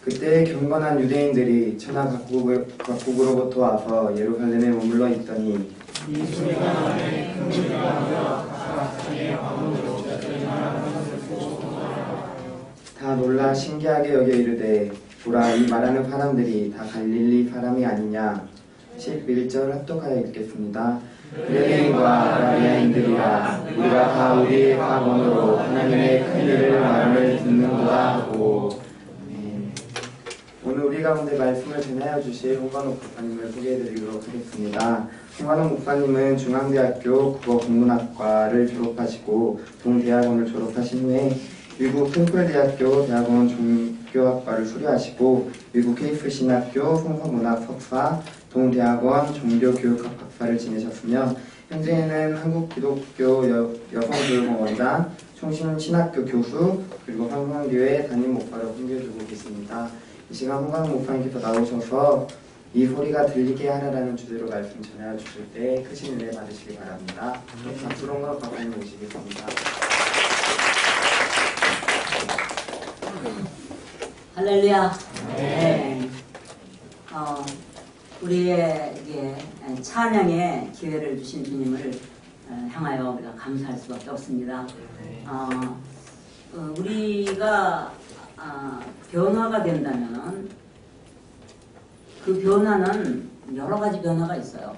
그때 경건한 유대인들이 천하 각국으로부터 와서 예루살렘에 머물러 있더니 이 소리가 나에 금지가 하여 각각 자기의 방언으로 들으나 것을 보고 다 놀라 신기하게 여겨 이르되 보라 이 말하는 사람들이 다 갈릴리 사람이 아니냐. 11절 합독하여 읽겠습니다. 유대인과 아라비아인들이라 우리가 다 우리의 방언으로 하나님의 큰 일을 말함을 듣는구나 하고. 오늘 우리 가운데 말씀을 전하여 주실 홍관옥 목사님을 소개해드리도록 하겠습니다. 홍관옥 목사님은 중앙대학교 국어국문학과를 졸업하시고 동대학원을 졸업하신 후에 미국 템플대학교 대학원 종교학과를 수료하시고 미국 케이프 신학교 성서문학 석사, 동대학원 종교교육학 박사를 지내셨으며 현재는 한국기독교 여성교육원장, 총신신학교 교수, 그리고 성산교회 담임 목사로 섬겨주고 계십니다. 이 시간 홍관옥 목사님께서 나오셔서 이 소리가 들리게 하라라는 주제로 말씀 전해 주실 때 크신 은혜 받으시기 바랍니다. 박수로 홍관옥 박사님 모시겠습니다. 할렐루야. 네. 우리의 찬양의 기회를 주신 주님을 향하여 우리가 감사할 수밖에 없습니다. 우리가 변화가 된다면은 그 변화는 여러 가지 변화가 있어요.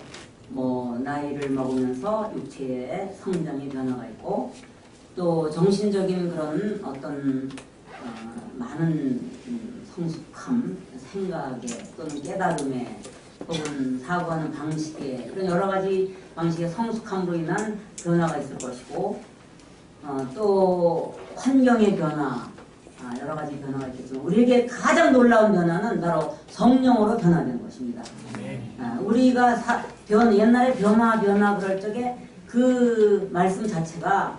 뭐 나이를 먹으면서 육체의 성장의 변화가 있고 또 정신적인 그런 어떤 많은 성숙함, 생각에 또는 깨달음에 혹은 사고하는 방식에 그런 여러 가지 방식의 성숙함으로 인한 변화가 있을 것이고 또 환경의 변화, 여러 가지 변화가 있겠지만 우리에게 가장 놀라운 변화는 바로 성령으로 변화되는 것입니다. 우리가 옛날에 변화 그럴 적에 그 말씀 자체가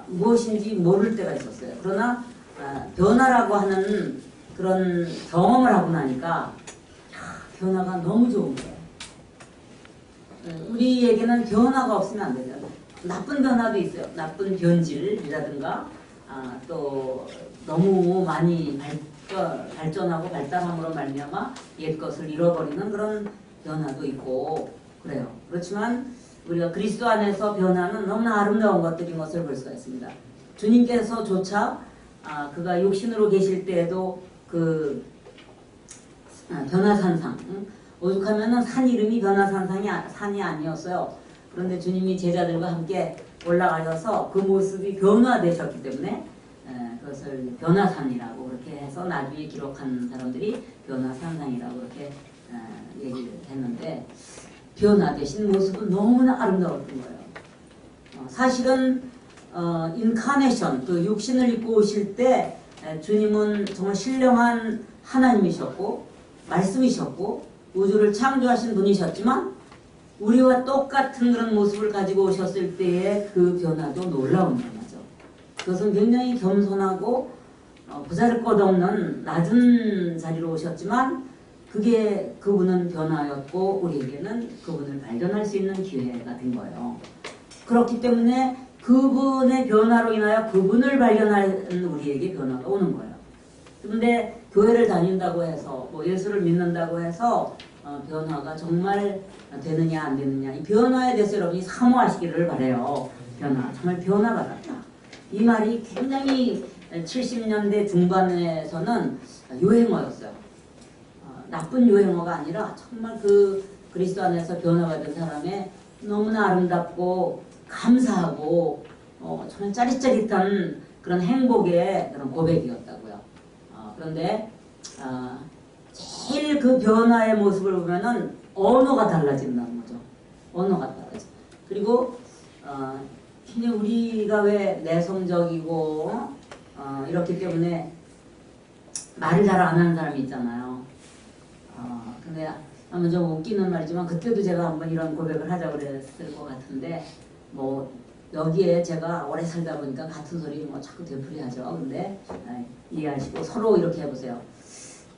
무엇인지 모를 때가 있었어요. 그러나 변화라고 하는 그런 경험을 하고 나니까 변화가 너무 좋은 거예요. 우리에게는 변화가 없으면 안 되죠. 나쁜 변화도 있어요. 나쁜 변질이라든가 또 너무 많이 발전하고 발달함으로 말미암아 옛 것을 잃어버리는 그런 변화도 있고 그래요. 그렇지만 우리가 그리스도 안에서 변화는 너무나 아름다운 것들인 것을 볼 수가 있습니다. 주님께서조차 그가 육신으로 계실 때에도 그 변화산상, 오죽하면은 산 이름이 변화산이 아니었어요. 그런데 주님이 제자들과 함께 올라가셔서 그 모습이 변화되셨기 때문에 그것을 변화산이라고 그렇게 해서 나중에 기록한 사람들이 변화산상이라고 그렇게 얘기를 했는데 변화되신 모습은 너무나 아름다웠던 거예요. 사실은 인카네이션, 그 육신을 입고 오실 때 주님은 정말 신령한 하나님이셨고 말씀이셨고 우주를 창조하신 분이셨지만 우리와 똑같은 그런 모습을 가지고 오셨을 때의 그 변화도 놀라운 변화죠. 그것은 굉장히 겸손하고 보잘것없는 낮은 자리로 오셨지만 그게 그분은 변화였고 우리에게는 그분을 발견할 수 있는 기회가 된 거예요. 그렇기 때문에 그분의 변화로 인하여 그분을 발견하는 우리에게 변화가 오는 거예요. 그런데 교회를 다닌다고 해서 뭐 예수를 믿는다고 해서 변화가 정말 되느냐 안 되느냐 이 변화에 대해서 여러분이 사모하시기를 바라요. 변화, 정말 변화받았다. 이 말이 굉장히 70년대 중반에서는 유행어였어요. 나쁜 유행어가 아니라 정말 그 그리스도 안에서 변화받은 사람의 너무나 아름답고 감사하고 정말 짜릿짜릿한 그런 행복의 그런 고백이었다고요. 그런데 제일 그 변화의 모습을 보면은 언어가 달라진다는 거죠. 언어가 달라져. 그리고 굉장히 우리가 왜 내성적이고 이렇기 때문에 말을 잘 안 하는 사람이 있잖아요. 근데 한번 좀 웃기는 말이지만 그때도 제가 한번 이런 고백을 하자고 그랬을 것 같은데 뭐 여기에 제가 오래 살다 보니까 같은 소리 뭐 자꾸 되풀이하죠. 근데 이해하시고 서로 이렇게 해보세요.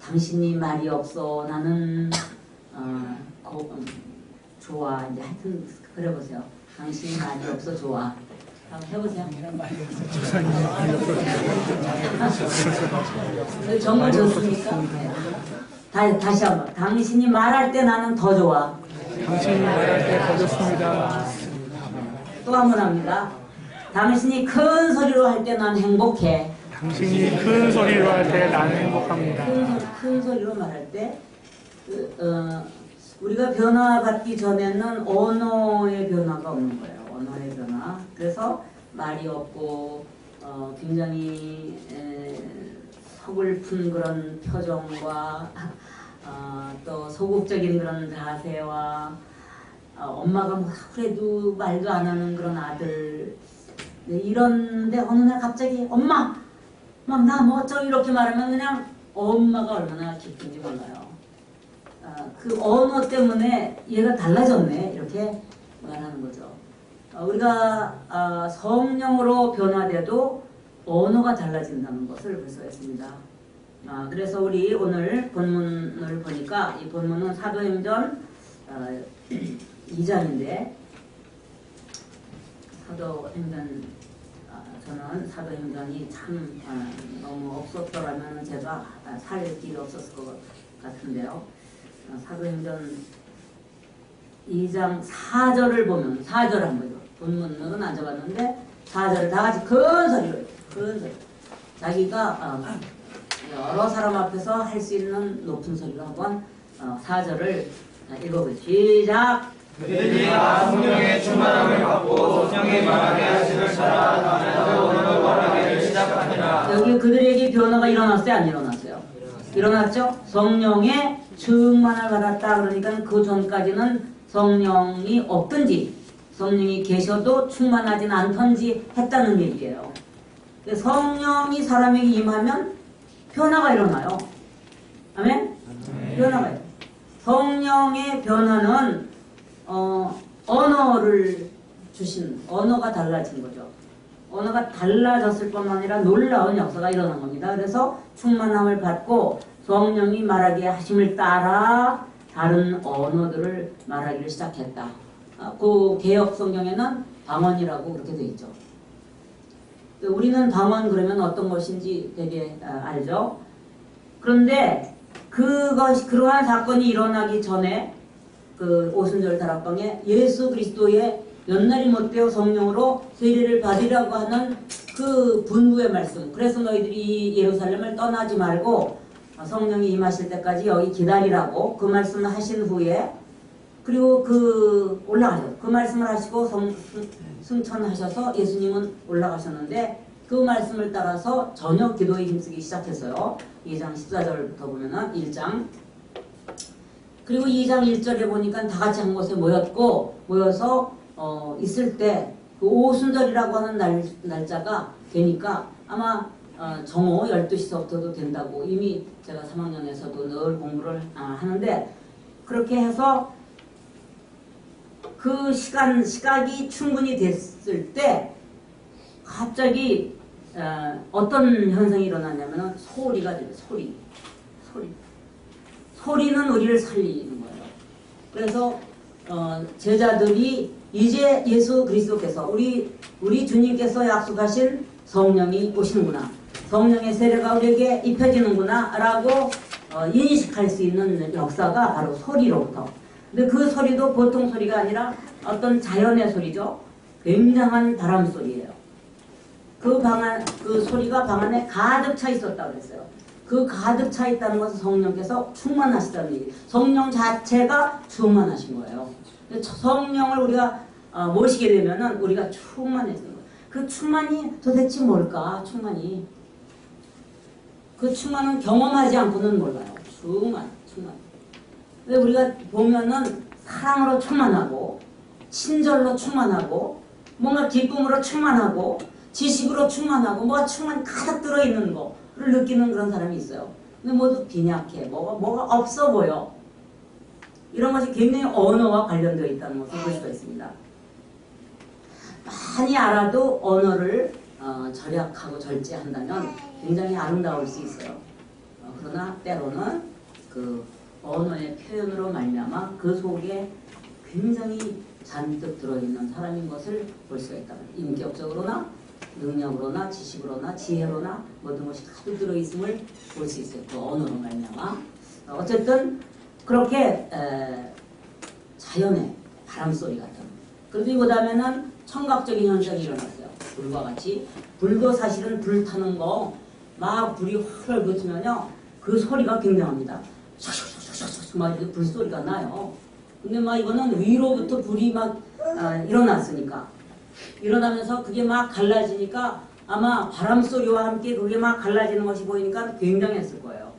당신이 말이 없어 나는 좋아. 이제 하여튼 그래 보세요. 당신이 말이 없어 좋아. 한번 해보세요. 정말 좋습니까? 다시 한번. 당신이 말할 때 나는 더 좋아. 당신이 말할 때 더 좋습니다. 또 한 번 합니다. 당신이 큰 소리로 할 때 난 행복해. 당신이 큰 소리로 할 때 나는 행복합니다. 큰 소리로 말할 때 우리가 변화받기 전에는 언어의 변화가 없는 거예요. 언어의 변화. 그래서 말이 없고 굉장히 서글픈 그런 표정과 또 소극적인 그런 자세와 엄마가 뭐 그래도 말도 안 하는 그런 아들 이런데 어느 날 갑자기 엄마 막 나 뭐 어쩌고 이렇게 말하면 그냥 엄마가 얼마나 기쁜지 몰라요. 그 언어 때문에 얘가 달라졌네 이렇게 말하는 거죠. 우리가 성령으로 변화돼도 언어가 달라진다는 것을 볼 수가 있습니다. 그래서 우리 오늘 본문을 보니까 이 본문은 사도행전 2장인데 사도행전 저는 사도행전이 참 너무 없었더라면 제가 살 길이 없었을 것 같은데요. 사도행전 2장 4절을 보면 4절 한 거죠. 본문으로는 안 적었는데 4절을 다 같이 큰 소리 자기가 여러 사람 앞에서 할 수 있는 높은 소리로 한번 4절을 읽어보죠. 시작! 그들이 다 성령의 충만함을 받고 성령이 말하게 하심을 따라 언어를 말하기를 시작하니라. 여기 그들에게 변화가 일어났어요? 안 일어났어요? 일어났죠? 성령의 충만을 받았다. 그러니까 그 전까지는 성령이 없든지 성령이 계셔도 충만하진 않던지 했다는 얘기예요. 성령이 사람에게 임하면 변화가 일어나요. 아멘? 변화가 일어나요. 성령의 변화는 언어를 주신 언어가 달라진 거죠. 언어가 달라졌을 뿐만 아니라 놀라운 역사가 일어난 겁니다. 그래서 충만함을 받고 성령이 말하게 하심을 따라 다른 언어들을 말하기를 시작했다. 그 개역 성경에는 방언이라고 그렇게 되어 있죠. 우리는 방언 그러면 어떤 것인지 되게 알죠. 그런데 그러한 사건이 일어나기 전에 그 오순절 다락방에 예수 그리스도의 연날이 못되어 성령으로 세례를 받으라고 하는 그 분부의 말씀. 그래서 너희들이 예루살렘을 떠나지 말고 성령이 임하실 때까지 여기 기다리라고 그 말씀을 하신 후에 그리고 올라가죠. 그 말씀을 하시고 승천하셔서 예수님은 올라가셨는데 그 말씀을 따라서 저녁 기도에 힘쓰기 시작했어요. 2장 14절부터 보면은 1장 그리고 2장 1절에 보니까 다 같이 한 곳에 모여서 있을 때 그 오순절이라고 하는 날짜가 되니까 아마 정오 12시서부터도 된다고 이미 제가 3학년에서도 늘 공부를 하는데 그렇게 해서 그 시각이 충분히 됐을 때 갑자기 어떤 현상이 일어났냐면 소리가 들려요. 소리는 우리를 살리는 거예요. 그래서 제자들이 이제 예수 그리스도께서 우리 주님께서 약속하신 성령이 오시는구나. 성령의 세례가 우리에게 입혀지는구나 라고 인식할 수 있는 역사가 바로 소리로부터. 근데 그 소리도 보통 소리가 아니라 어떤 자연의 소리죠. 굉장한 바람 소리예요. 그 소리가 방 안에 가득 차 있었다고 그랬어요. 그 가득 차 있다는 것은 성령께서 충만하시다는 얘기. 성령 자체가 충만하신 거예요. 성령을 우리가 모시게 되면은 우리가 충만해지는 거예요. 그 충만이 도대체 뭘까? 그 충만은 경험하지 않고는 몰라요. 충만. 근데 우리가 보면은 사랑으로 충만하고 친절로 충만하고 뭔가 기쁨으로 충만하고 지식으로 충만하고 뭐가 가득 들어있는 거를 느끼는 그런 사람이 있어요. 근데 모두 빈약해. 뭐가 없어 보여. 이런 것이 굉장히 언어와 관련되어 있다는 것을 볼 수가 있습니다. 많이 알아도 언어를 절약하고 절제한다면 굉장히 아름다울 수 있어요. 그러나 때로는 그 언어의 표현으로 말미암아 그 속에 굉장히 잔뜩 들어있는 사람인 것을 볼 수가 있다. 인격적으로나 능력으로나 지식으로나 지혜로나 모든 것이 가득 들어있음을 볼 수 있어요. 그 언어로 말미암아. 어쨌든 그렇게 자연의 바람소리 같은. 그래도 이보다면은 청각적인 현상이 일어났어요. 불과 같이. 불도 사실은 불 타는 거 막 불이 활활 붙으면요 그 소리가 굉장합니다. 샥샥샥샥샥 막 이렇게 불소리가 나요. 근데 막 이거는 위로부터 불이 막 일어났으니까 일어나면서 그게 막 갈라지니까 아마 바람소리와 함께 그게 막 갈라지는 것이 보이니까 굉장했을 거예요.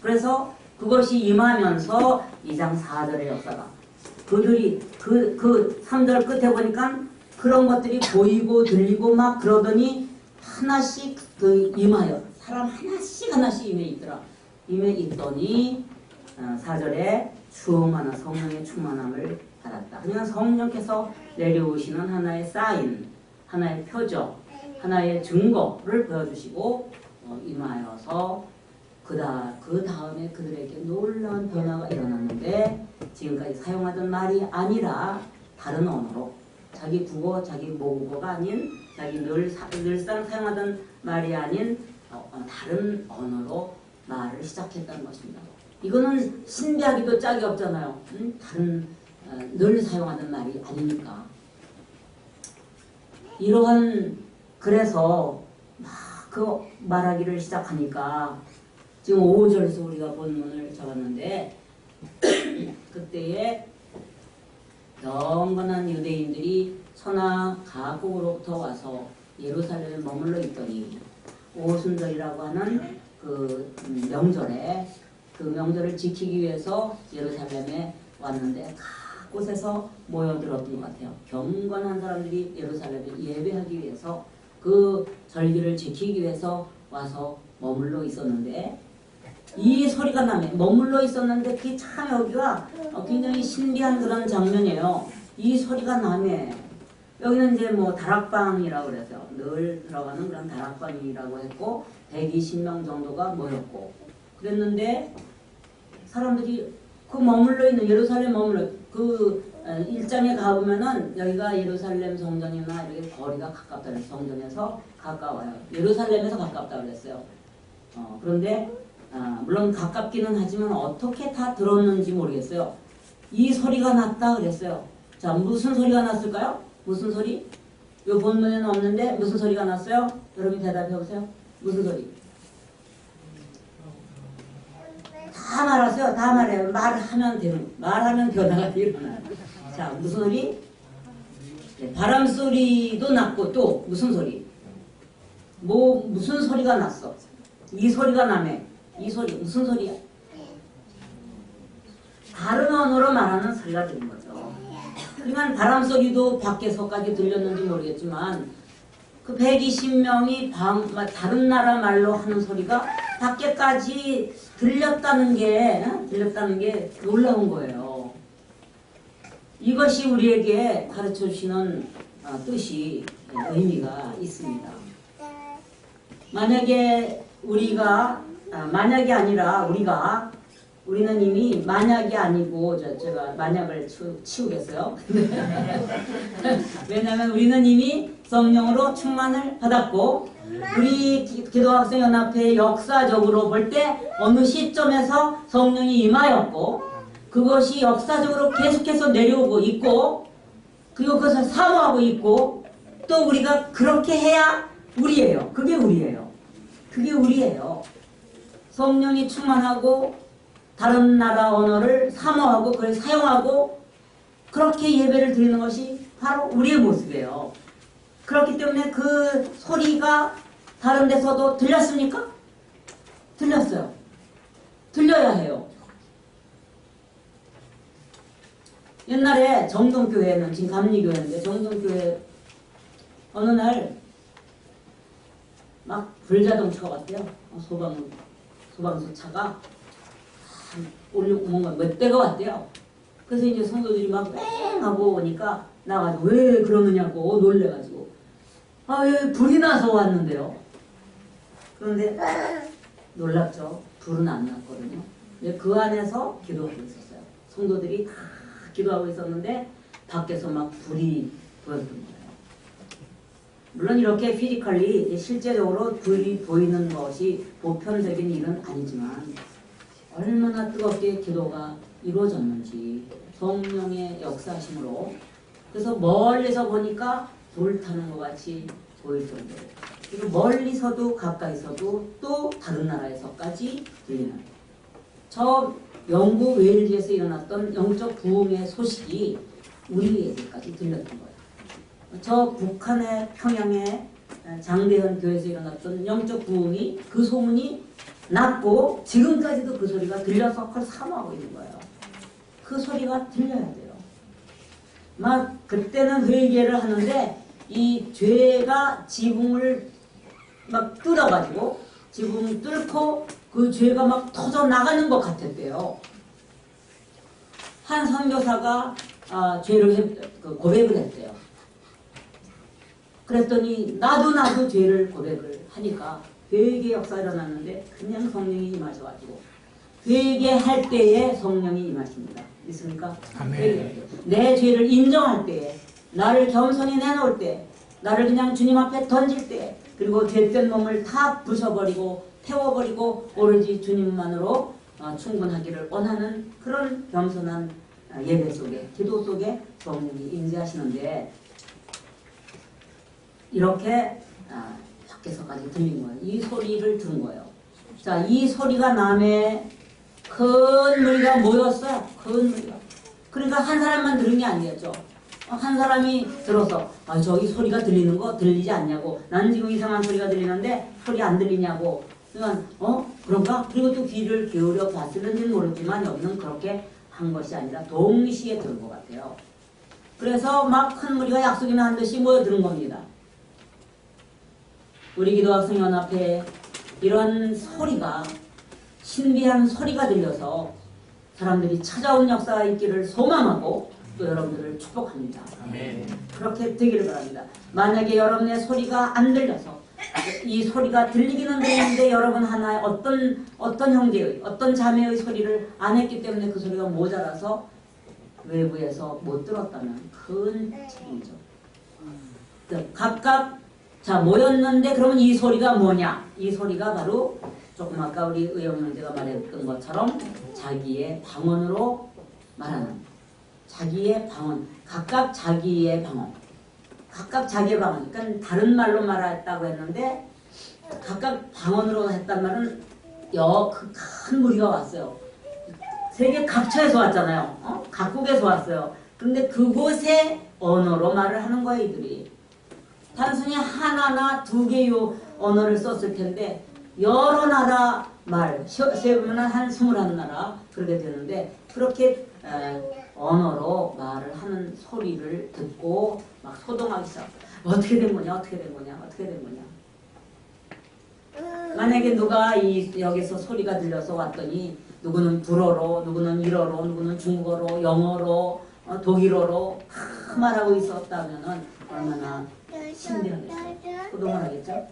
그래서 그것이 임하면서 2장 4절의 역사가 그들이 그 3절 끝에 보니까 그런 것들이 보이고 들리고 막 그러더니 하나씩 그 임하여 사람 하나씩 임해 있더라. 임해 있더니 4절에 충만한 성령의 충만함을 받았다. 그냥 성령께서 내려오시는 하나의 사인, 하나의 표적, 하나의 증거를 보여주시고 임하여서 그 다음에 그들에게 놀라운 변화가 일어났는데 지금까지 사용하던 말이 아니라 다른 언어로 자기 국어, 자기 모국어가 아닌 자기 늘상 사용하던 말이 아닌 다른 언어로 말을 시작했다는 것입니다. 이거는 신비하기도 짝이 없잖아요. 다른 늘 사용하던 말이 아니니까. 이러한 그래서 막 그 말하기를 시작하니까 지금 5절에서 우리가 본문을 잡았는데 그때에 경건한 유대인들이 천하 각국으로부터 와서 예루살렘에 머물러 있더니 오순절이라고 하는 그 명절에 그 명절을 지키기 위해서 예루살렘에 왔는데 각 곳에서 모여들었던 것 같아요. 경건한 사람들이 예루살렘에 예배하기 위해서 그 절기를 지키기 위해서 와서 머물러 있었는데 이 소리가 나며 머물러 있었는데 그게 참 여기가 굉장히 신비한 그런 장면이에요. 이 소리가 나며 여기는 이제 뭐 다락방이라고 그랬어요. 늘 들어가는 그런 다락방이라고 했고 120명 정도가 모였고 그랬는데 사람들이 그 머물러 있는 예루살렘 머물러 그 1장에 가보면은 여기가 예루살렘 성전이나 이렇게 거리가 가깝다 그랬어요. 성전에서 가까워요. 예루살렘에서 가깝다 그랬어요. 그런데 물론 가깝기는 하지만 어떻게 다 들었는지 모르겠어요. 이 소리가 났다 그랬어요. 자, 무슨 소리가 났을까요? 무슨 소리? 이 본문에는 없는데 무슨 소리가 났어요? 여러분 대답해 보세요. 무슨 소리? 다 말하세요. 다 말해요. 말하면 되는. 말하면 변화가 일어나요. 자, 무슨 소리? 네, 바람 소리도 났고 또 무슨 소리? 무슨 소리가 났어? 이 소리가 나네. 이 소리 무슨 소리야? 다른 언어로 말하는 소리가 들린 거죠. 그러니까 바람 소리도 밖에서까지 들렸는지 모르겠지만 그 120명이 다른 나라 말로 하는 소리가 밖에까지 들렸다는 게 놀라운 거예요. 이것이 우리에게 가르쳐 주시는 뜻이 의미가 있습니다. 만약에 만약이 아니라 우리는 이미 만약이 아니고 제가 만약을 치우겠어요. 왜냐하면 우리는 이미 성령으로 충만을 받았고 우리 기도학생연합회 역사적으로 볼 때 어느 시점에서 성령이 임하였고 그것이 역사적으로 계속해서 내려오고 있고 그리고 그것을 사모하고 있고 또 우리가 그렇게 해야 우리예요. 그게 우리예요. 그게 우리예요. 성령이 충만하고 다른 나라 언어를 사모하고 그걸 사용하고 그렇게 예배를 드리는 것이 바로 우리의 모습이에요. 그렇기 때문에 그 소리가 다른 데서도 들렸습니까? 들렸어요. 들려야 해요. 옛날에 정동교회는 지금 감리교회인데 정동교회 어느 날 막 불자동차가 왔대요. 소방서 차가 뭔가 몇 대가 왔대요. 그래서 이제 성도들이 막 뺑 하고 오니까 나가지고 왜 그러느냐고 놀래가지고 왜 불이 나서 왔는데요. 그런데 놀랍죠. 불은 안 났거든요. 근데 그 안에서 기도하고 있었어요. 성도들이 다 기도하고 있었는데 밖에서 막 불이 보였던 거예요. 물론 이렇게 피지컬리 실제적으로 불이 보이는 것이 보편적인 일은 아니지만 얼마나 뜨겁게 기도가 이루어졌는지 성령의 역사심으로 그래서 멀리서 보니까 불 타는 것 같이 보일 정도로 그리고 멀리서도 가까이서도 또 다른 나라에서까지 들리는 저 영국 웨일즈에서 일어났던 영적 부흥의 소식이 우리에게까지 들렸던 거예요. 저 북한의 평양의 장대현 교회에서 일어났던 영적 부흥이 그 소문이 났고 지금까지도 그 소리가 들려서 그걸 사모하고 있는 거예요. 그 소리가 들려야 돼요. 막 그때는 회개를 하는데 이 죄가 지붕을 막 뚫어가지고 지붕을 뚫고 그 죄가 막 터져 나가는 것 같았대요. 한 선교사가 죄를 고백을 했대요. 그랬더니 나도 죄를 고백을 하니까 회개 역사가 일어났는데 그냥 성령이 임하셔가지고 회개할 때에 성령이 임하십니다. 있습니까? 아멘. 내 죄를 인정할 때에 나를 겸손히 내놓을 때 나를 그냥 주님 앞에 던질 때 그리고 죄된 몸을 다 부셔버리고 태워버리고 오로지 주님만으로 충분하기를 원하는 그런 겸손한 예배 속에 기도 속에 성령이 임재하시는데 이렇게 밖에서까지 들린 거예요. 이 소리를 들은 거예요. 자, 이 소리가 남의 큰 무리가 모였어요. 큰 무리가. 그러니까 한 사람만 들은 게 아니었죠. 한 사람이 들어서 저기 소리가 들리는 거 들리지 않냐고. 나는 지금 이상한 소리가 들리는데 소리 안 들리냐고. 그러니까 그런가? 그리고 또 귀를 기울여 봤을는지는 모르지만 여기는 그렇게 한 것이 아니라 동시에 들은 것 같아요. 그래서 막 큰 무리가 약속이나 한 듯이 모여드는 겁니다. 우리 기도학생연합회에 이런 소리가 신비한 소리가 들려서 사람들이 찾아온 역사가 있기를 소망하고 또 여러분들을 축복합니다. 아멘. 그렇게 되기를 바랍니다. 만약에 여러분의 소리가 안 들려서 이 소리가 들리기는 들리는데 여러분 하나의 어떤 형제의 어떤 자매의 소리를 안 했기 때문에 그 소리가 모자라서 외부에서 못 들었다면 큰 책임이죠. 각각 자 모였는데 그러면 이 소리가 뭐냐? 이 소리가 바로 조금 아까 우리 의영명제가 말했던 것처럼 자기의 방언으로 말하는 자기의 방언, 각각 자기의 방언, 각각 자기의 방언. 그러니까 다른 말로 말했다고 했는데 각각 방언으로 했단 말은 그 큰 무리가 왔어요. 세계 각처에서 왔잖아요. 각국에서 왔어요. 근데 그곳의 언어로 말을 하는 거예요, 이들이. 단순히 하나나 두 개의 언어를 썼을 텐데 여러 나라 말, 세보면 한 21나라 그렇게 되는데 그렇게 언어로 말을 하는 소리를 듣고 막 소동하기 시작. 어떻게 된 거냐, 어떻게 된 거냐, 어떻게 된 거냐. 만약에 누가 여기서 소리가 들려서 왔더니 누구는 불어로, 누구는 일어로, 누구는 중국어로, 영어로, 독일어로 다 말하고 있었다면은 얼마나 신기하겠어요. 소동을 하겠죠.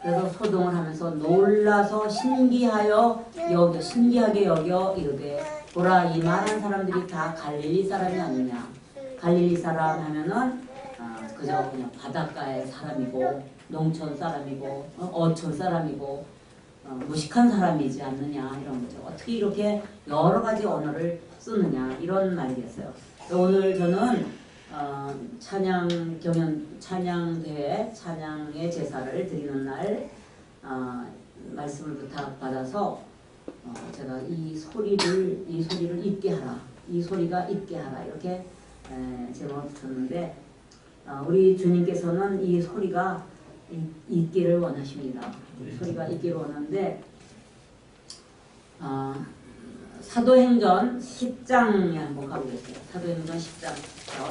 그래서 소동을 하면서 놀라서 신기하게 여겨 이르되 보라 이 많은 사람들이 다 갈릴리 사람이 아니냐. 갈릴리 사람 하면은 그저 그냥 바닷가의 사람이고 농촌 사람이고 어촌 사람이고 무식한 사람이지 않느냐 이런 거죠. 어떻게 이렇게 여러 가지 언어를 쓰느냐 이런 말이겠어요. 오늘 저는 찬양 경연 찬양대회 찬양의 제사를 드리는 날 말씀을 부탁받아서 제가 이 소리를 있게 하라, 이 소리가 있게 하라 이렇게 제목을 붙였는데 우리 주님께서는 이 소리가 있기를 원하십니다. 소리가 있기를 원하는데 사도행전 10장에 한번 가보겠어요. 사도행전 10장. 자,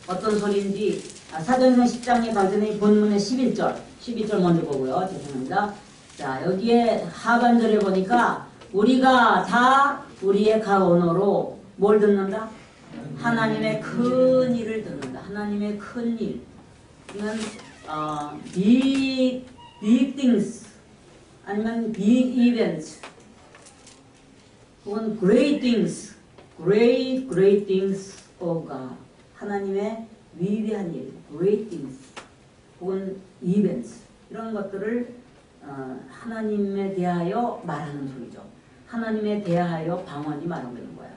어떤 소리인지 사도행전 10장에 가기 전에 본문의 11절 먼저 보고요. 죄송합니다. 자, 여기에 하반절에 보니까 우리가 다 우리의 가언어로 뭘 듣는다? 하나님의 큰 일을 듣는다. 하나님의 큰 일. 이건 big things 아니면 big events 혹은 great things, great things of가 하나님의 위대한 일, great things 혹은 events 이런 것들을 하나님에 대하여 말하는 소리죠. 하나님에 대하여 방언이 말하고 있는 거예요.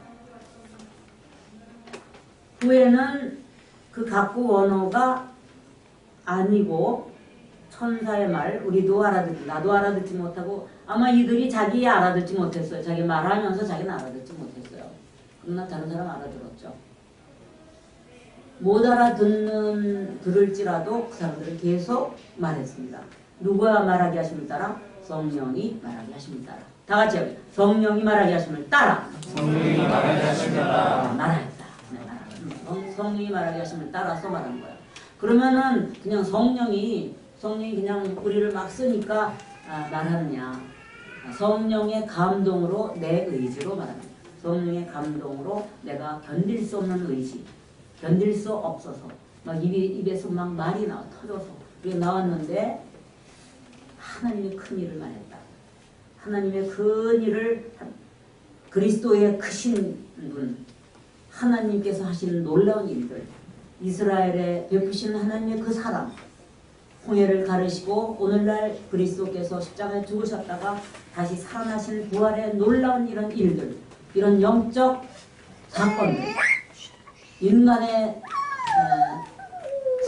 후에는 그 각국 언어가 아니고 천사의 말, 우리도 알아듣지, 나도 알아듣지 못하고 아마 이들이 자기 알아듣지 못했어요. 자기 말하면서 자기는 알아듣지 못했어요. 그러나 다른 사람 알아들었죠. 못 들을지라도 그 사람들은 계속 말했습니다. 누가 말하게 하심을 따라? 성령이 말하게 하심을 따라. 다 같이 여기 성령이 말하게 하심을 따라. 성령이 말하게 하심을 따라. 말하였다. 네, 성령이 말하게 하심을 따라서 말하는 거예요. 그러면은 그냥 성령이 그냥 우리를 막 쓰니까 말하느냐? 성령의 감동으로 내 의지로 말하는 거예요. 성령의 감동으로 내가 견딜 수 없는 의지, 견딜 수 없어서 막 입에서 막 말이 터져서 그게 나왔는데 하나님의 큰 일을 말했다. 하나님의 큰 일을 그리스도의 크신 분, 하나님께서 하시는 놀라운 일들, 이스라엘에 베푸신 하나님의 그 사랑, 홍해를 가르시고 오늘날 그리스도께서 십자가에 죽으셨다가 다시 살아나신 부활의 놀라운 이런 일들, 이런 영적 사건들, 인간의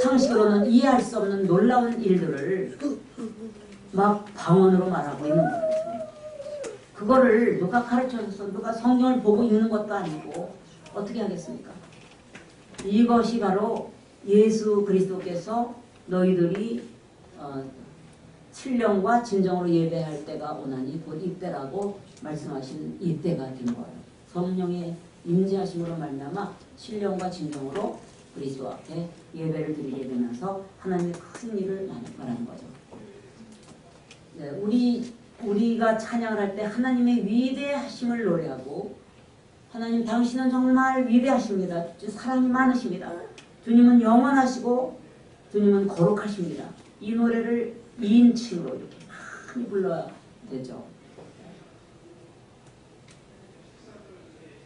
상식으로는 이해할 수 없는 놀라운 일들을 막 방언으로 말하고 있는 거예요. 그거를 누가 가르쳐줘서 누가 성경을 보고 읽는 것도 아니고 어떻게 하겠습니까? 이것이 바로 예수 그리스도께서 너희들이 신령과 진정으로 예배할 때가 오나니 곧 이때라고 말씀하신 이때가 된 거예요. 성령의 임재하심으로 말미암아 신령과 진정으로 그리스도 앞에 예배를 드리게 되면서 하나님의 큰 일을 말하는 거죠. 네, 우리가 찬양을 할 때 하나님의 위대하심을 노래하고 하나님 당신은 정말 위대하십니다. 사랑이 많으십니다. 주님은 영원하시고 주님은 거룩하십니다. 이 노래를 2인칭으로 이렇게 많이 불러야 되죠.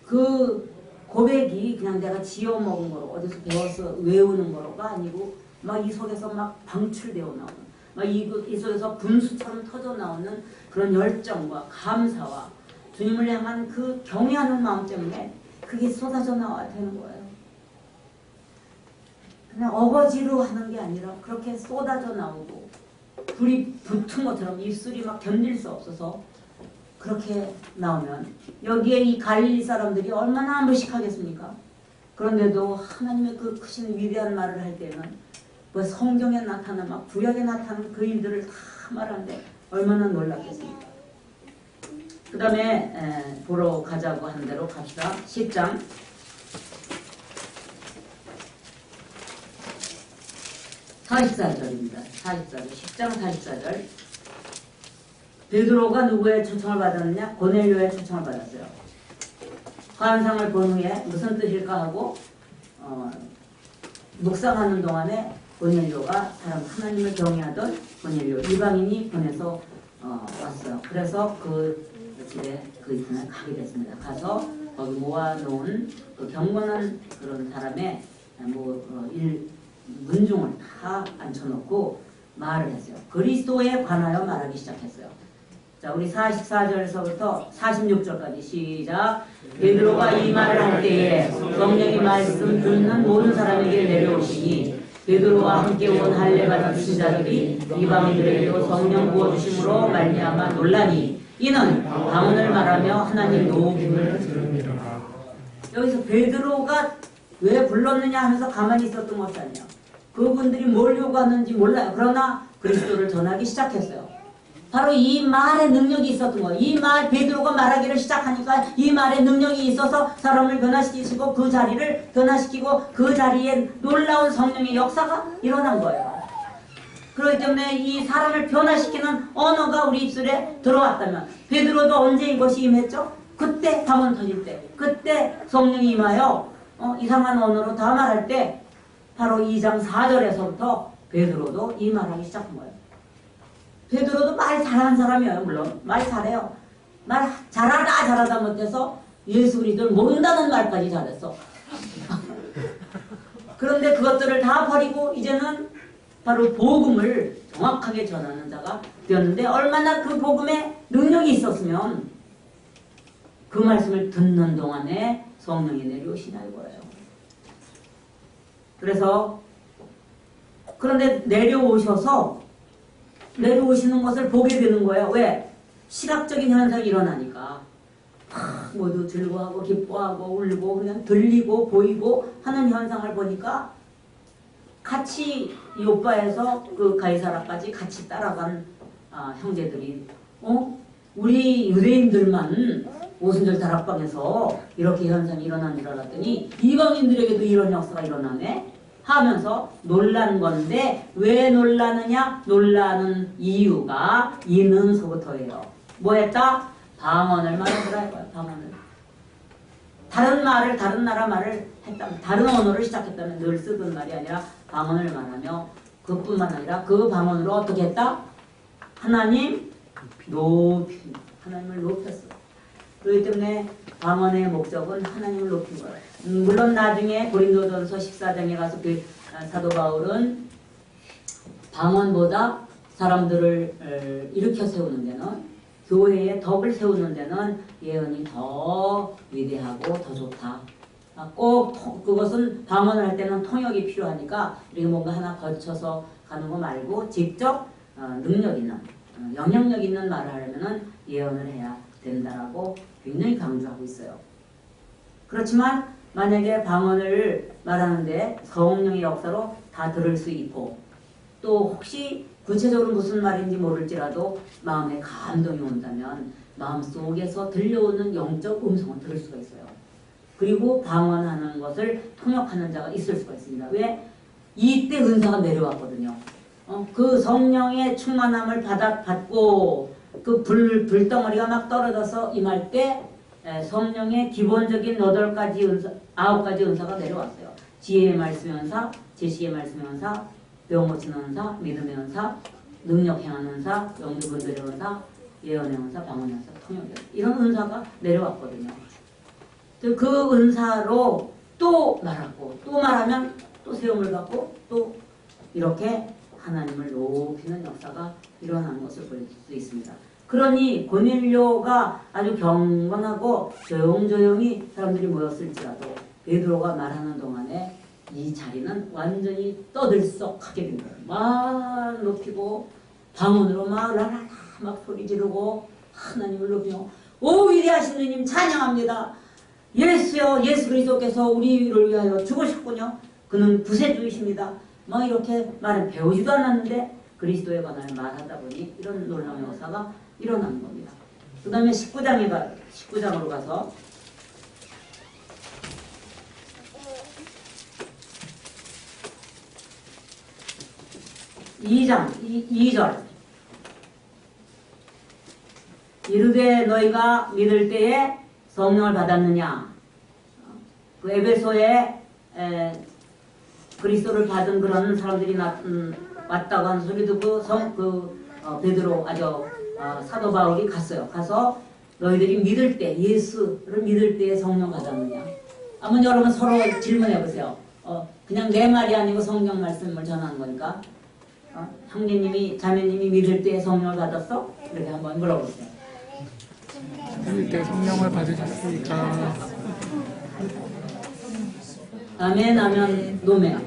그 고백이 그냥 내가 지어먹은 거로 어디서 배워서 외우는 거로가 아니고 막 이 속에서 막 방출되어 나오는 막 이 속에서 분수처럼 터져 나오는 그런 열정과 감사와 주님을 향한 그 경외하는 마음 때문에 그게 쏟아져 나와야 되는 거예요. 그냥 어거지로 하는 게 아니라 그렇게 쏟아져 나오고 불이 붙은 것처럼 입술이 막 견딜 수 없어서 그렇게 나오면 여기에 이 갈릴리 사람들이 얼마나 무식하겠습니까? 그런데도 하나님의 그 크신 위대한 말을 할 때는 뭐 성경에 나타난 막 구약에 나타난 그 일들을 다 말하는데 얼마나 놀랐겠습니까? 그 다음에 보러 가자고 하는 대로 갑시다. 10장 44절입니다. 44절 10장 44절 베드로가 누구의 초청을 받았느냐? 고넬료의 초청을 받았어요. 환상을 본 후에 무슨 뜻일까 하고 묵상하는 동안에 고넬료가 사람 하나님을 경외하던 고넬료 이방인이 보내서 왔어요. 그래서 그 집에 그 이튿날 가게 됐습니다. 가서 거기 모아놓은 그 경건한 그런 사람의 문중을 다 앉혀놓고 말을 했어요. 그리스도에 관하여 말하기 시작했어요. 자, 우리 44절에서부터 46절까지 시작. 베드로가 이 말을 할 때에 성령이 말씀 듣는 모든 사람에게 내려오시니 베드로와 함께 온 할례 받은 신자들이 이방인들에게도 성령 부어주심으로 말미암아 놀라니 이는 방언을 말하며 하나님 노임을 들으니라. 여기서 베드로가 왜 불렀느냐 하면서 가만히 있었던 것이 아니야. 그분들이 뭘 요구하는지 몰라요. 그러나 그리스도를 전하기 시작했어요. 바로 이 말의 능력이 있었던 거예요. 이 말 베드로가 말하기를 시작하니까 이 말의 능력이 있어서 사람을 변화시키시고 그 자리를 변화시키고 그 자리에 놀라운 성령의 역사가 일어난 거예요. 그렇기 때문에 이 사람을 변화시키는 언어가 우리 입술에 들어왔다면 베드로도 언제 이것이 임했죠? 그때 방언 터질 때, 그때 성령이 임하여 이상한 언어로 다 말할 때 바로 2장 4절에서부터 베드로도 이 말하기 시작한 거예요. 베드로도 말 잘하는 사람이에요. 물론 말 잘해요. 말 잘하다 못해서 예수 그리스도를 모른다는 말까지 잘했어. 그런데 그것들을 다 버리고 이제는 바로 복음을 정확하게 전하는 자가 되었는데, 얼마나 그 복음에 능력이 있었으면 그 말씀을 듣는 동안에 성령이 내려오시냐 이거예요. 그래서 그런데 내려오시는 것을 보게 되는 거예요. 왜? 시각적인 현상이 일어나니까 모두 즐거워하고 기뻐하고 울고 그냥 들리고 보이고 하는 현상을 보니까 같이 요바에서 그 가이사라까지 같이 따라간 형제들이 우리 유대인들만 오순절 다락방에서 이렇게 현상이 일어난 줄 알았더니 이방인들에게도 이런 역사가 일어나네 하면서 놀란 건데, 왜 놀라느냐? 놀라는 이유가 이는서부터예요. 뭐 했다? 방언을 말하더라 이거야. 방언을. 다른 나라 말을 했다면, 다른 언어를 시작했다면 늘 쓰던 말이 아니라 방언을 말하며, 그뿐만 아니라 그 방언으로 어떻게 했다? 하나님을 높였어. 그렇기 때문에 방언의 목적은 하나님을 높인 거예요. 물론 나중에 고린도전서 14장에 가서 그 사도 바울은 방언보다 사람들을 일으켜 세우는 데는, 교회의 덕을 세우는 데는 예언이 더 위대하고 더 좋다. 꼭 그것은 방언을 할 때는 통역이 필요하니까 우리가 뭔가 하나 거쳐서 가는 거 말고 직접 능력 있는, 영향력 있는 말을 하려면 예언을 해야 된다라고 굉장히 강조하고 있어요. 그렇지만 만약에 방언을 말하는데 성령의 역사로 다 들을 수 있고, 또 혹시 구체적으로 무슨 말인지 모를지라도 마음에 감동이 온다면 마음속에서 들려오는 영적 음성을 들을 수가 있어요. 그리고 방언하는 것을 통역하는 자가 있을 수가 있습니다. 왜? 이때 은사가 내려왔거든요. 그 성령의 충만함을 받고 그 불덩어리가 막 떨어져서 임할 때 성령의 기본적인 8가지 은사, 9가지 은사가 내려왔어요. 지혜의 말씀의 은사, 제시의 말씀의 은사, 병 고치는 은사, 믿음의 은사, 능력 행하는 은사, 영계 분별의 은사, 예언의 은사, 방언의 은사, 통역의 은사, 이런 은사가 내려왔거든요. 그 은사로 또 말하고, 또 말하면 또 세움을 받고, 또 이렇게 하나님을 높이는 역사가 일어나는 것을 볼 수 있습니다. 그러니 고넬료가 아주 경건하고 조용조용히 사람들이 모였을지라도 베드로가 말하는 동안에 이 자리는 완전히 떠들썩하게 된 거예요. 막 높이고 방언으로 막 라라라 막 소리 지르고 하나님을 높이고, 오 위대하신 주님 찬양합니다. 예수여, 예수 그리스도께서 우리를 위하여 죽으셨군요. 그는 구세주이십니다. 막 이렇게 말은 배우지도 않았는데 그리스도에 관하여 말하다 보니 이런 놀라운 역사가 일어나는 겁니다. 그 다음에 19장으로 가서 2절 이르되 너희가 믿을 때에 성령을 받았느냐. 그 에베소에 그리스도를 받은 그런 사람들이 왔다고 하는 소리 듣고 베드로 사도 바울이 갔어요. 가서 너희들이 믿을 때, 예수를 믿을 때에 성령 받았느냐. 한번 여러분 서로 질문해 보세요. 그냥 내 말이 아니고 성경 말씀을 전하는 거니까. 형제님이, 자매님이 믿을 때에 성령을 받았어? 이렇게 한번 물어보세요. 믿을 때 성령을 받으셨습니까? 아멘, 아멘, 노멘.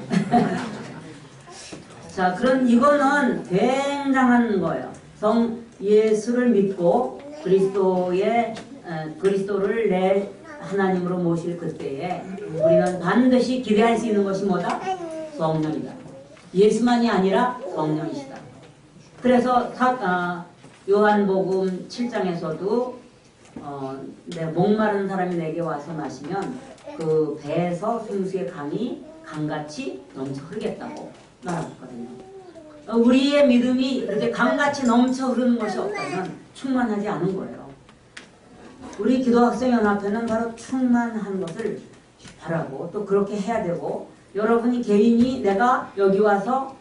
자, 이거는 굉장한 거예요. 예수를 믿고 그리스도를 내 하나님으로 모실 그때에 우리는 반드시 기대할 수 있는 것이 뭐다? 성령이다. 예수만이 아니라 성령이시다. 그래서 요한복음 7장에서도 목마른 사람이 내게 와서 마시면 그 배에서 생수의 강이 강같이 넘쳐 흐르겠다고 말하거든요. 우리의 믿음이 이렇게 강같이 넘쳐 흐르는 것이 없다면 충만하지 않은 거예요. 우리 기도학생연합회는 바로 충만한 것을 바라고 또 그렇게 해야 되고, 여러분이 개인이 내가 여기 와서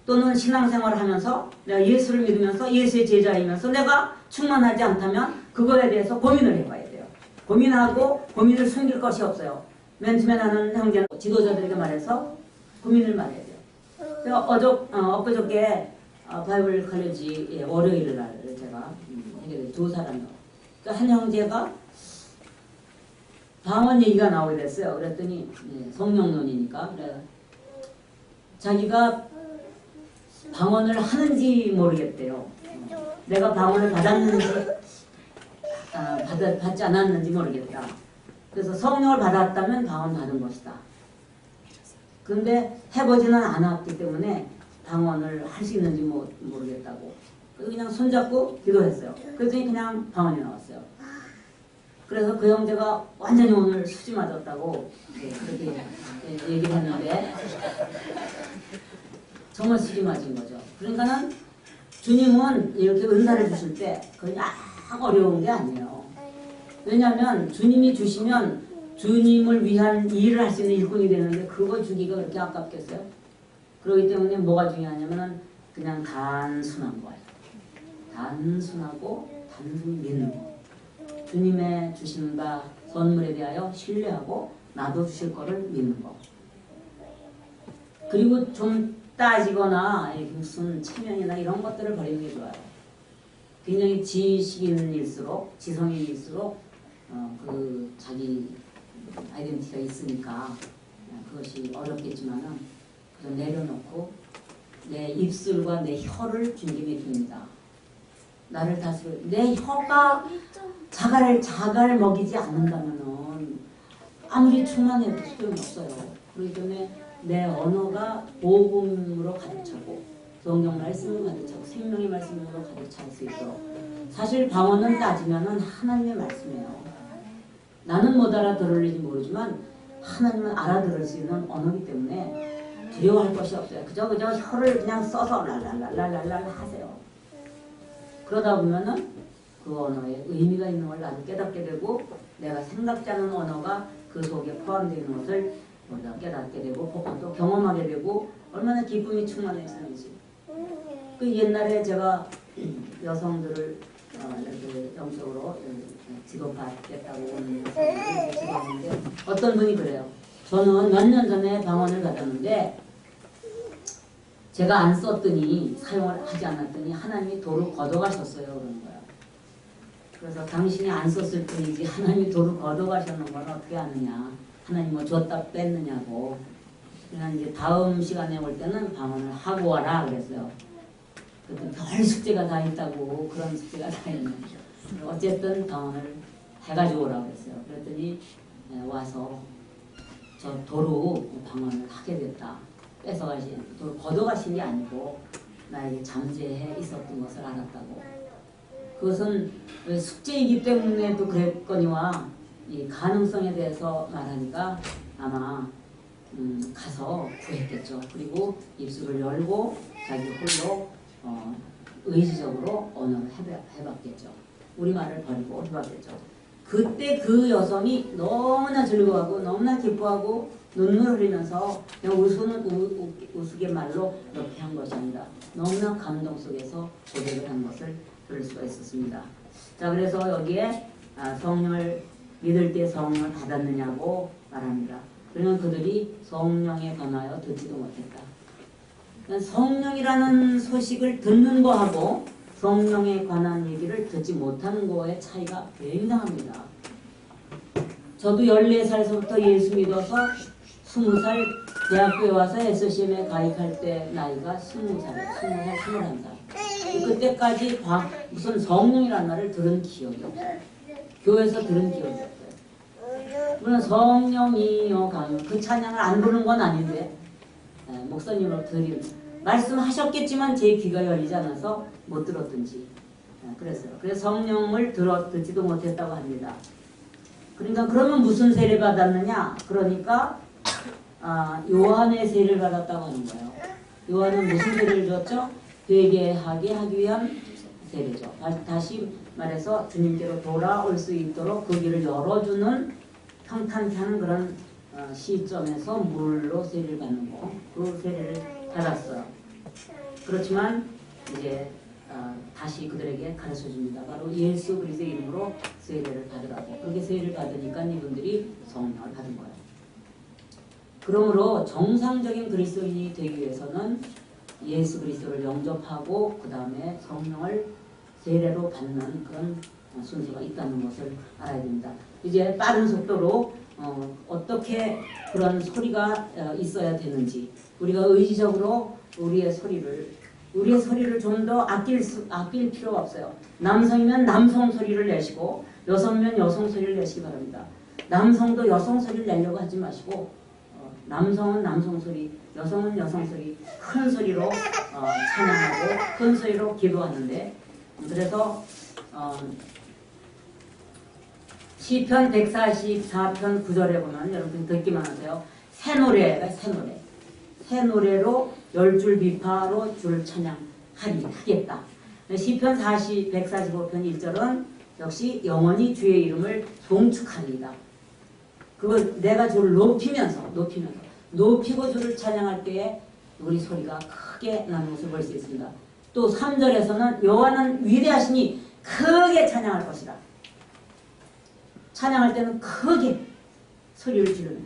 또는 신앙생활을 하면서 내가 예수를 믿으면서 예수의 제자이면서 내가 충만하지 않다면 그거에 대해서 고민을 해봐야 돼요. 고민하고 고민을 숨길 것이 없어요. 맨 처음에 나는 형제는 지도자들에게 말해서 고민을 말해야 돼요. 제가 엊그저께 바이블 칼레지 월요일 날 제가 하게 두 사람이요. 한 형제가 방언 얘기가 나오게 됐어요. 그랬더니 성령론이니까 그래 자기가 방언을 하는지 모르겠대요. 내가 방언을 받았는지 받지 않았는지 모르겠다. 그래서 성령을 받았다면 방언 받은 것이다. 그런데 해보지는 않았기 때문에 방언을 할 수 있는지 모르겠다고. 그래서 그냥 손잡고 기도했어요. 그랬더니 그냥 방언이 나왔어요. 그래서 그 형제가 완전히 오늘 수지 맞았다고 그렇게 얘기를 했는데 정말 수지 맞은 거죠. 그러니까는 주님은 이렇게 은사를 주실 때 그냥 어려운 게 아니에요. 왜냐하면 주님이 주시면 주님을 위한 일을 할 수 있는 일꾼이 되는데 그거 주기가 그렇게 아깝겠어요? 그렇기 때문에 뭐가 중요하냐면 그냥 단순한 거예요. 단순하고 단순히 믿는 거. 주님의 주신 바 선물에 대하여 신뢰하고 나도 주실 거를 믿는 거. 그리고 좀 따지거나 무슨 체면이나 이런 것들을 버리는 게 좋아요. 굉장히 지식인일수록 지성인일수록 그 자기 아이덴티티가 있으니까 그것이 어렵겠지만은 그걸 내려놓고 내 입술과 내 혀를 주님께 줍니다. 나를 다스려 내 혀가 자갈을 먹이지 않는다면은 아무리 충만해도 소용이 없어요. 그렇기 때문에 내 언어가 복음으로 가득 차고 성경 말씀으로 가득 차고 생명의 말씀으로 가득 찰 수 있도록. 사실 방언은 따지면은 하나님의 말씀이에요. 나는 못 알아들을지 모르지만 하나님은 알아들을 수 있는 언어이기 때문에 두려워할 것이 없어요. 그저 혀를 그냥 써서 랄랄랄랄랄 하세요. 그러다 보면은 그 언어에 의미가 있는 걸 나도 깨닫게 되고 내가 생각지 않은 언어가 그 속에 포함되어 있는 것을 우리가 깨닫게 되고 또 경험하게 되고 얼마나 기쁨이 충만해지는지. 그 옛날에 제가 여성들을 이렇게 영적으로 직업받겠다고 오는 여성들을 직업했는데 어떤 분이 그래요. 저는 몇 년 전에 방언을 받았는데 제가 안 썼더니 사용을 하지 않았더니 하나님이 도로 걷어가셨어요. 그러는 거예요. 그래서 당신이 안 썼을 뿐이지 하나님이 도로 걷어가셨는 건 어떻게 아느냐. 하나님 뭐 줬다 뺐느냐고. 그냥 이제 다음 시간에 올 때는 방언을 하고 와라 그랬어요. 그랬더니 별 숙제가 다 있다고 그런 숙제가 다 있는 어쨌든 방언을 해가지고 오라고 그랬어요. 그랬더니 와서 저 도로 방언을 하게 됐다. 뺏어가신, 도로 걷어가신 게 아니고 나에게 잠재해 있었던 것을 알았다고. 그것은 숙제이기 때문에도 그랬거니와 이 가능성에 대해서 말하니까 아마 가서 구했겠죠. 그리고 입술을 열고 자기 홀로 의지적으로 언어를 해봤겠죠. 우리말을 버리고 해봤겠죠. 그때 그 여성이 너무나 즐거워하고 너무나 기뻐하고 눈물 흘리면서 그냥 우스갯말로 이렇게 한 것이 아니라 너무나 감동 속에서 고백을 한 것을 들을 수가 있었습니다. 자, 그래서 여기에 성령을 믿을 때 성령을 받았느냐고 말합니다. 그러면 그들이 성령에 관하여 듣지도 못했다. 성령이라는 소식을 듣는 거하고 성령에 관한 얘기를 듣지 못하는 거의 차이가 굉장합니다. 저도 14살에서부터 예수 믿어서 20살 대학교에 와서 SCM에 가입할 때 나이가 20살, 21살. 그때까지 무슨 성령이라는 말을 들은 기억이 없어요. 교회에서 들은 기억이 없어요. 물론 성령이여 가면 그 찬양을 안 부르는 건 아닌데 목사님으로 드린 말씀하셨겠지만 제 귀가 열리지 않아서 못 들었든지 그랬어요. 그래서 성령을 듣지도 못했다고 합니다. 그러니까 그러면 무슨 세례를 받았느냐? 그러니까 요한의 세례를 받았다고 하는 거예요. 요한은 무슨 세례를 줬죠? 회개하게 하기 위한 세례죠. 다시 말해서 주님께로 돌아올 수 있도록 그 길을 열어주는 평탄케 하는 그런 시점에서 물로 세례를 받는 거. 그 세례를 받았어요. 그렇지만 이제 다시 그들에게 가르쳐 줍니다. 바로 예수 그리스도의 이름으로 세례를 받으라고. 그렇게 세례를 받으니까 이분들이 성령을 받은 거예요. 그러므로 정상적인 그리스도인이 되기 위해서는 예수 그리스도를 영접하고 그 다음에 성령을 세례로 받는 그런 순서가 있다는 것을 알아야 됩니다. 이제 빠른 속도로 어떻게 그런 소리가 있어야 되는지, 우리가 의지적으로 우리의 소리를 좀 더 아낄 필요가 없어요. 남성이면 남성 소리를 내시고 여성이면 여성 소리를 내시기 바랍니다. 남성도 여성 소리를 내려고 하지 마시고 남성은 남성 소리, 여성은 여성 소리, 큰 소리로 찬양하고 큰 소리로 기도하는데, 그래서 시편 144편 9절에 보면 여러분 듣기만 하세요. 새 노래가 새 노래로 10줄 비파로 주를 찬양하겠다. 시편 145편 1절은 역시 영원히 주의 이름을 송축하리이다. 그걸 내가 주를 높이고 주를 찬양할 때에 우리 소리가 크게 나는 것을 볼 수 있습니다. 또 3절에서는 여호와는 위대하시니 크게 찬양할 것이다. 찬양할 때는 크게 소리를 지르는.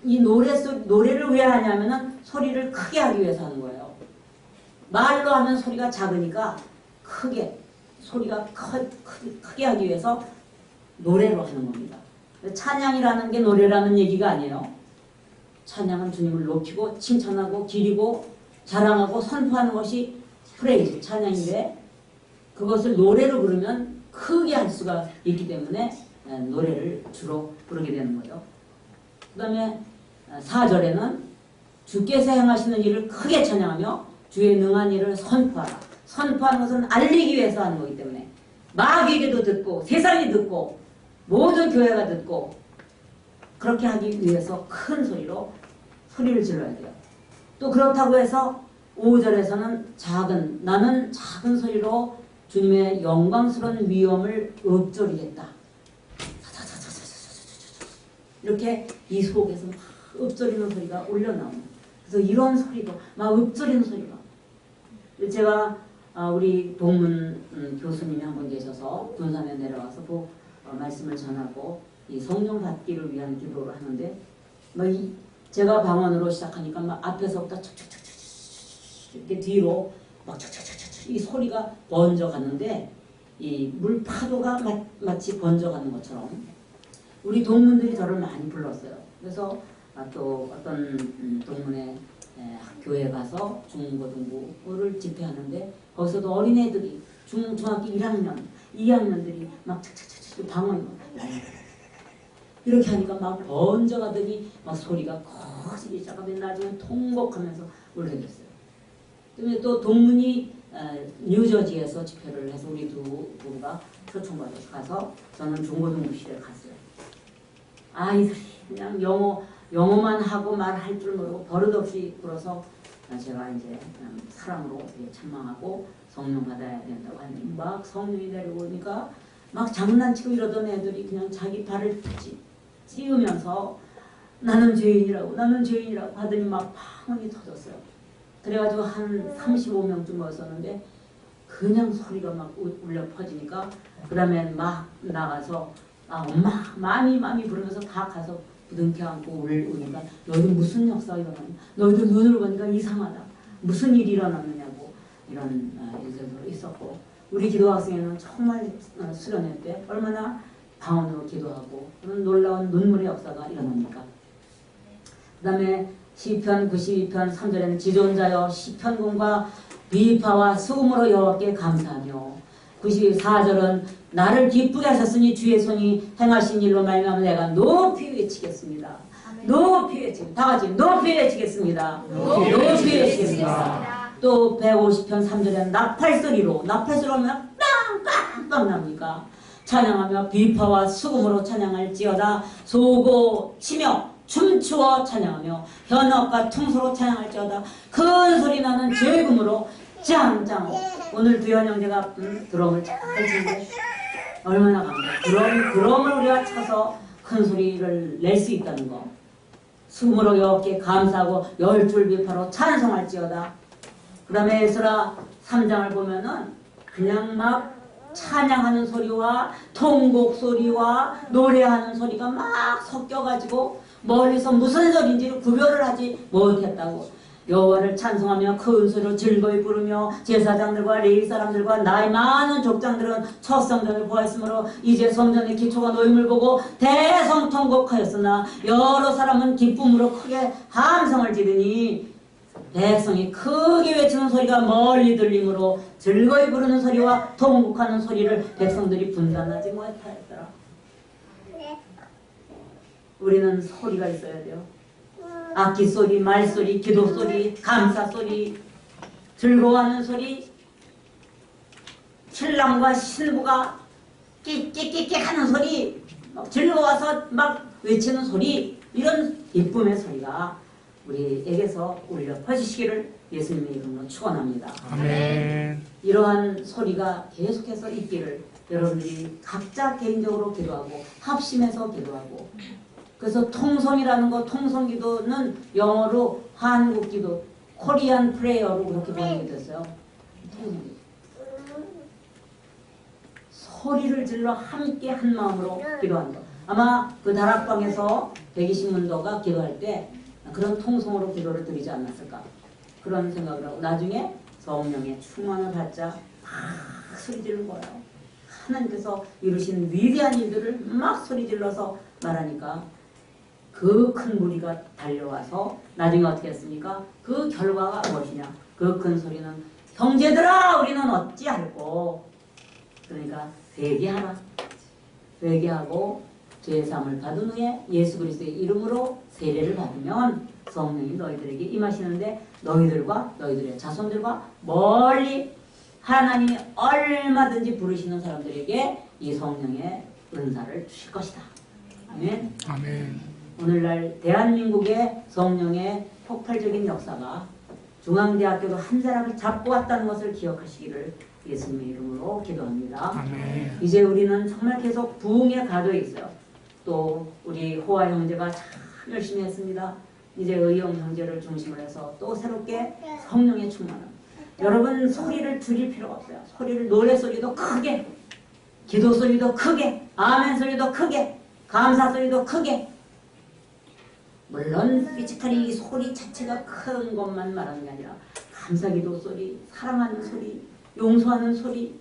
이 노래를 왜 하냐면은 소리를 크게 하기 위해서 하는 거예요. 말로 하면 소리가 작으니까 소리가 크게 하기 위해서 노래로 하는 겁니다. 찬양이라는 게 노래라는 얘기가 아니에요. 찬양은 주님을 높이고 칭찬하고 기리고 자랑하고 선포하는 것이 프레이즈, 찬양인데, 그것을 노래로 부르면 크게 할 수가 있기 때문에 노래를 주로 부르게 되는 거죠. 그 다음에 4절에는 주께서 행하시는 일을 크게 찬양하며 주의 능한 일을 선포하라. 선포하는 것은 알리기 위해서 하는 거기 때문에 마귀에게도 듣고 세상이 듣고 모든 교회가 듣고 그렇게 하기 위해서 큰 소리를 질러야 돼요. 또 그렇다고 해서 5절에서는 나는 작은 소리로 주님의 영광스러운 위엄을 읊조리겠다. 이렇게 이 속에서 막 읊조리는 소리가 올려나오는. 그래서 이런 소리도 막 읊조리는 소리가. 제가 우리 동문 교수님이 한 분 계셔서 군산에 내려와서 말씀을 전하고 이 성령 받기를 위한 기도를 하는데, 제가 방언으로 시작하니까 막 앞에서부터 척척척척 이렇게 뒤로 막 척척척척 이 소리가 번져 갔는데, 이 물파도가 마치 번져 가는 것처럼 우리 동문들이 저를 많이 불렀어요. 그래서 또 어떤 동문의 교회에 가서 중고등부를 집회하는데, 거기서도 어린애들이 중학교 1학년, 2학년들이 막 착착착착 방언이 이렇게 하니까 막 번져가더니 막 소리가 커지기 시작하면 나중에 통곡하면서 울게 됐어요. 그다음에 또 동문이 뉴저지에서 집회를 해서 우리 두 부부가 초청받아서 가서 저는 중고등부실에 갔어요. 아이들이 그냥 영어만 하고 말할 줄 모르고 버릇없이 불어서 제가 이제 사랑으로 찬망하고 성령 받아야 된다고 하니 막 성령이 내려오니까 막 장난치고 이러던 애들이 그냥 자기 발을 찌우면서 나는 죄인이라고 하더니 막 방언이 터졌어요. 그래가지고 한 35명쯤 모였었는데 그냥 소리가 막 울려 퍼지니까 그 다음에 막 나가서 엄마 마미 부르면서 다 가서 부둥켜 안고 울니까 너희들 무슨 역사가 일어났냐, 너희들 눈을 보니까 이상하다, 무슨 일이 일어났느냐고 이런 일들도 있었고, 우리 기도학생회는 정말 수련회 때 얼마나 방언으로 기도하고 그런 놀라운 눈물의 역사가 일어납니까. 그 다음에 시편 92편 3절에는 지존자여 시편군과 비파와 수금으로 여호와께 감사하며, 94절은 나를 기쁘게 하셨으니 주의 손이 행하신 일로 말미암아 내가 높이 외치겠습니다. 높이 외치겠습니다. 다 같이 높이 외치겠습니다. 높이 외치겠습니다. 또 150편 3절에는 나팔소리로 하면 빵빵빵 납니까. 찬양하며 비파와 수금으로 찬양할지어다. 소고 치며 춤추어 찬양하며 현악과 퉁소로 찬양할지어다. 큰 소리 나는 즐금으로 짱짱. 오늘 두현 형제가 드럼을 잘 치는데 얼마나 감사해요. 드럼을 우리가 쳐서 큰 소리를 낼 수 있다는 거. 수금으로 여호와께 감사하고 10줄 비파로 찬송할지어다. 그 다음에 에스라 3장을 보면은 그냥 막 찬양하는 소리와 통곡 소리와 노래하는 소리가 막 섞여가지고 멀리서 무슨 소리인지를 구별을 하지 못했다고. 여호와를 찬송하며 큰 소리로 즐거이 부르며 제사장들과 레위 사람들과 나이 많은 족장들은 첫 성전을 보았으므로 이제 성전의 기초가 놓임을 보고 대성통곡하였으나 여러 사람은 기쁨으로 크게 함성을 지르니 백성이 크게 외치는 소리가 멀리 들리므로 즐거이 부르는 소리와 통곡하는 소리를 백성들이 분간하지 못하였더라. 우리는 소리가 있어야 돼요. 악기 소리, 말소리, 기도 소리, 감사 소리, 즐거워하는 소리, 신랑과 신부가 끼끼끼끼 하는 소리, 막 즐거워서 막 외치는 소리, 이런 기쁨의 소리가 우리에게서 울려 퍼지시기를 예수님의 이름으로 축원합니다. 아멘. 이러한 소리가 계속해서 있기를 여러분들이 각자 개인적으로 기도하고 합심해서 기도하고, 그래서 통성이라는 거, 통성기도는 영어로 한국기도, 코리안 프레이어로 그렇게 번역이 됐어요. 통성기도. 소리를 질러 함께 한 마음으로 기도한다. 아마 그 다락방에서 120문도가 기도할 때 그런 통성으로 기도를 드리지 않았을까, 그런 생각을 하고, 나중에 성령의 충만을 받자 막 소리 지르는 거예요. 하나님께서 이루신 위대한 일들을 막 소리 질러서 말하니까 그 큰 무리가 달려와서 나중에 어떻게 했습니까? 그 결과가 무엇이냐? 그 큰 소리는 형제들아 우리는 어찌할꼬. 그러니까 회개하라. 회개하고 죄사함을 받은 후에 예수 그리스도의 이름으로 세례를 받으면 성령이 너희들에게 임하시는데, 너희들과 너희들의 자손들과 멀리 하나님이 얼마든지 부르시는 사람들에게 이 성령의 은사를 주실 것이다. 아멘. 아멘. 오늘날 대한민국의 성령의 폭발적인 역사가 중앙대학교도 한 자락을 잡고 왔다는 것을 기억하시기를 예수님의 이름으로 기도합니다. 아멘. 이제 우리는 정말 계속 부흥의 가도에 있어요. 또 우리 호화 형제가 참 열심히 했습니다. 이제 의영 형제를 중심으로 해서 또 새롭게 성령의 충만함. 여러분 소리를 줄일 필요가 없어요. 소리를, 노래 소리도 크게, 기도 소리도 크게, 아멘 소리도 크게, 감사 소리도 크게. 물론 피지컬이 소리 자체가 큰 것만 말하는 게 아니라 감사기도 소리, 사랑하는 소리, 용서하는 소리,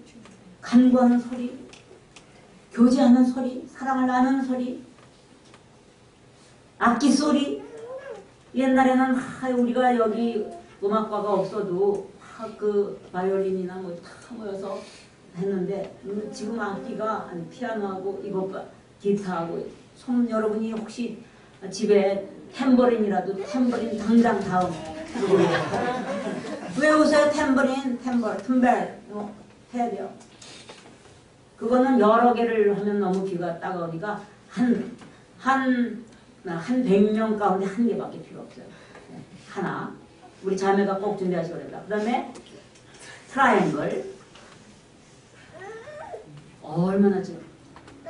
간구하는 소리, 교제하는 소리, 사랑을 나누는 소리, 악기 소리. 옛날에는 우리가 여기 음악과가 없어도 그 바이올린이나 뭐 다 모여서 했는데, 지금 악기가 피아노하고 이것과 기타하고, 여러분이 혹시 집에 탬버린이라도, 탬버린 당장 다음 왜 웃어요? 탬버린, 틈벨 해야 돼요. 그거는 여러 개를 하면 너무 귀가 따가우니까 한 100명 가운데 한 개밖에 필요 없어요. 하나. 우리 자매가 꼭 준비하시고 그랬다. 그 다음에 트라이앵글. 얼마나 지금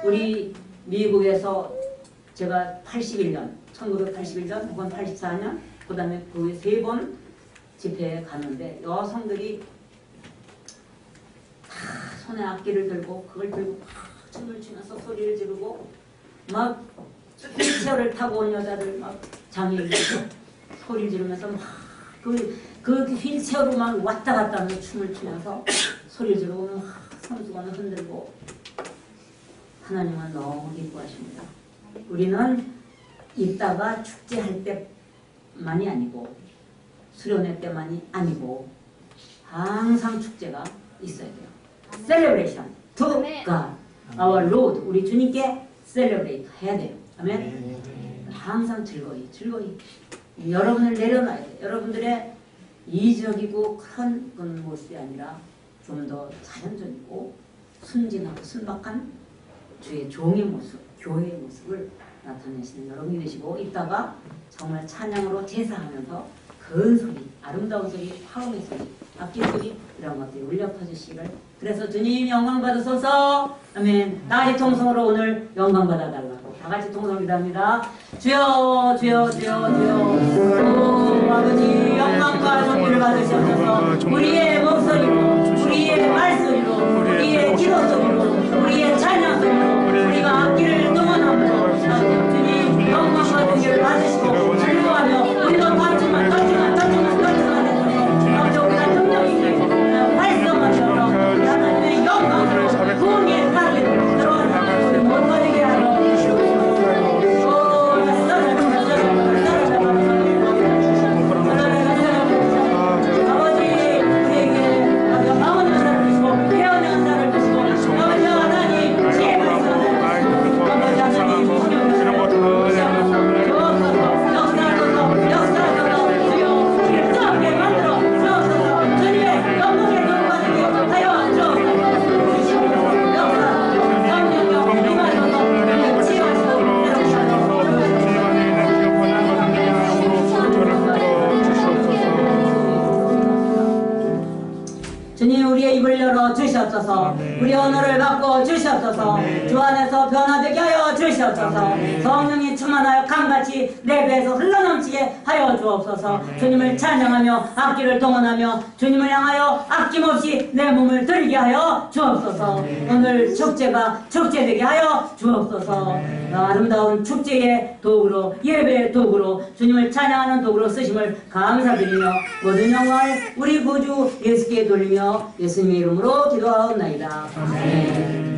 우리 미국에서 제가 1981년, 혹은 84년, 그 다음에 그 후에 3번 집회에 갔는데 여성들이 다 손에 악기를 들고 그걸 들고 막 춤을 추면서 소리를 지르고, 막 휠체어를 타고 온 여자들 막 장애인들 소리 지르면서 막 그 휠체어로 막 왔다 갔다 하면서 춤을 추면서 소리 지르고 막 손수건을 흔들고. 하나님은 너무 기뻐하십니다. 우리는 이따가 축제할 때만이 아니고 수련회 때만이 아니고 항상 축제가 있어야 돼요. Celebration to God, our Lord. 우리 주님께 celebrate 해야 돼요. 아멘. 항상 즐거이 여러분을 내려놔야 돼요. 여러분들의 이적이고 그런 모습이 아니라 좀 더 자연적이고 순진하고 순박한 주의 종의 모습, 교회의 모습을 나타내시는 여러분이 되시고, 이따가 정말 찬양으로 제사하면서 큰 소리, 아름다운 소리, 화음의 소리, 악기 소리, 이런 것들이 울려 퍼지시기를. 그래서 주님 영광 받으소서. 아멘. 다 같이 통성으로 오늘 영광 받아달라고 다 같이 통성 기도합니다. 주여 주여 주여 주여. 오 아버지, 영광과 존귀를 받으시옵소서. 우리의 목소리로, 우리의 말소리로, 우리의 기도 속으로 우리의 찬양 속으로 우리가 악기를 동원함으로 주님 영광 받은 길을 받으시고 즐거워하며 우리도 던지만 아버지 우리가 능력있게 활성화되어서 하나님의 영광으로 부흥의 살을 들어가는 우리 모두가 되게 하여 주님 우리의 입을 열어 주시옵소서. 우리 언어를 바꿔 주시옵소서. 주 안에서 변화되게 하여 주시옵소서. 성령이 충만하여 강같이 내 배에서 흘러넘치게 하여 주옵소서. 주님을 찬양하며 악기를 동원하며 주님을 향하여 아낌없이 내 몸을 들게 하여 주옵소서. 오늘 축제가 축제되게 하여 주옵소서. 아름다운 축제의 도구로 예배의 도구로 주님을 찬양하는 도구로 쓰심을 감사드리며 모든 영광을 우리 구주 예수께 돌리며 예수님의 이름으로 기도하옵나이다. 아멘.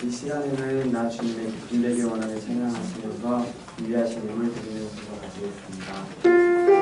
이 시간에는 나 주님의 기쁨 되기 원하는 찬양하시면서 준비하신 예물 드리는 것으로 가지겠습니다.